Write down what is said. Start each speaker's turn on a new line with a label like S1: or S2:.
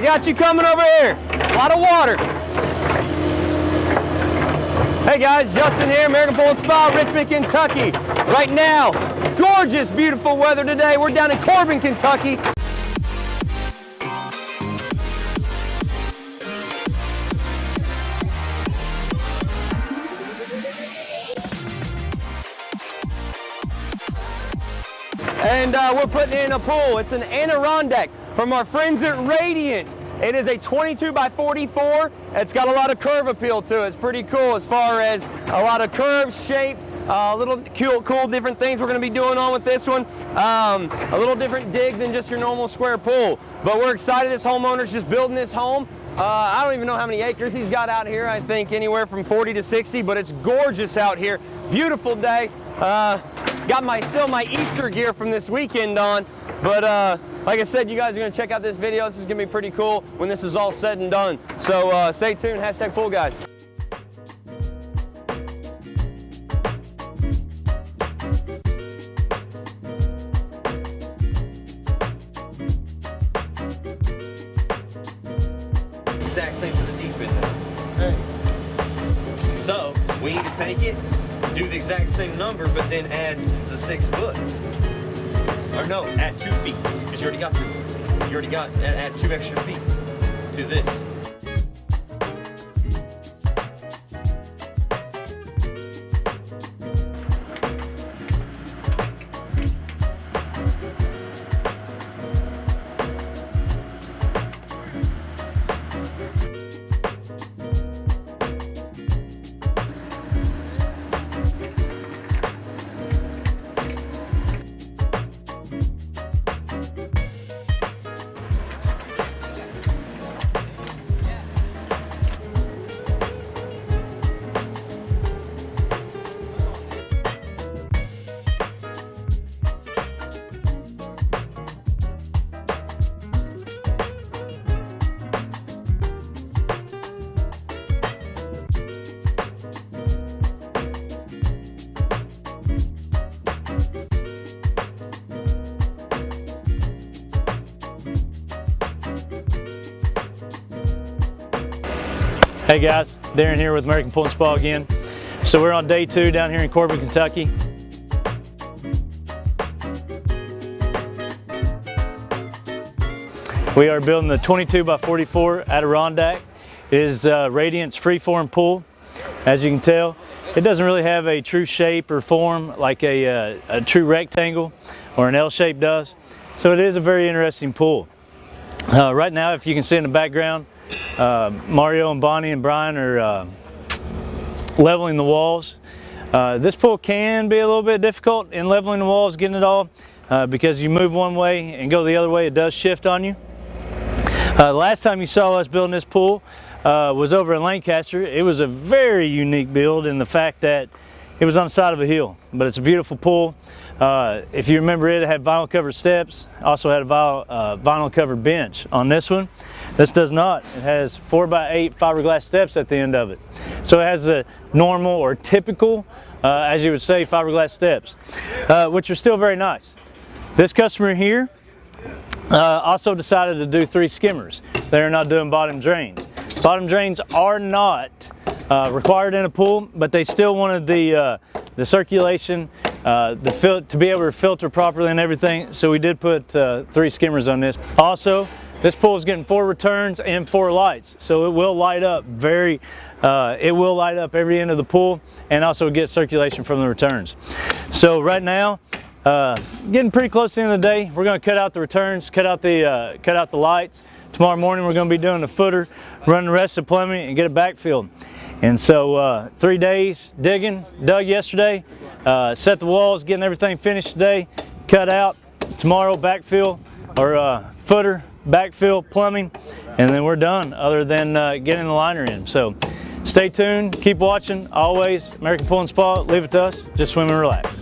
S1: I got you coming over here. A lot of water. Hey guys, Justin here, American Pool and Spa, Richmond, Kentucky. Right now, gorgeous, beautiful weather today. We're down in Corbin, Kentucky. And we're putting in a pool. It's an Adirondack from our friends at Radiant. It is a 22 by 44. It's got a lot of curve appeal to it. It's pretty cool as far as a lot of curves, shape, little cool different things we're going to be doing on with this one. A little different dig than just your normal square pool. But we're excited. This homeowner's just building this home. I don't even know how many acres he's got out here. I think anywhere from 40 to 60, but it's gorgeous out here. Beautiful day. Got still my Easter gear from this weekend on, but like I said, you guys are going to check out this video. This is going to be pretty cool when this is all said and done. So stay tuned, hashtag PoolGuys. Exact same for the deep end. Hey. So we need to take it, do the exact same number, but then add the 6 foot. Or no, add 2 feet, because you already got 2. You already got, add 2 extra feet to this.
S2: Hey guys, Darren here with American Pool and Spa again. So we're on day 2 down here in Corbin, Kentucky. We are building the 22 by 44 Adirondack. It is Radiant's freeform pool. As you can tell, it doesn't really have a true shape or form like a true rectangle or an L shape does. So it is a very interesting pool. Right now, if you can see in the background, Mario and Bonnie and Brian are leveling the walls. This pool can be a little bit difficult in leveling the walls, getting it all, because you move one way and go the other way, it does shift on you. The last time you saw us building this pool was over in Lancaster. It was a very unique build in the fact that it was on the side of a hill, but it's a beautiful pool. If you remember, it had vinyl covered steps, also had a vinyl covered bench. On this one, this does not. It has 4x8 fiberglass steps at the end of it. So it has a normal or typical, as you would say, fiberglass steps, which are still very nice. This customer here also decided to do 3 skimmers. They're not doing bottom drains. Bottom drains are not required in a pool, but they still wanted the circulation, to be able to filter properly and everything. So we did put 3 skimmers on this. Also, this pool is getting 4 returns and 4 lights, so it will light up it will light up every end of the pool, and also get circulation from the returns. So right now, getting pretty close to the end of the day, we're going to cut out the returns, cut out the lights. Tomorrow morning we're going to be doing the footer, run the rest of the plumbing, and get it backfilled. And so 3 days digging, dug yesterday, set the walls, getting everything finished today, cut out. Tomorrow backfill, or footer, backfill, plumbing, and then we're done, other than getting the liner in. So stay tuned, keep watching. Always, American Pool and Spa, leave it to us, just swim and relax.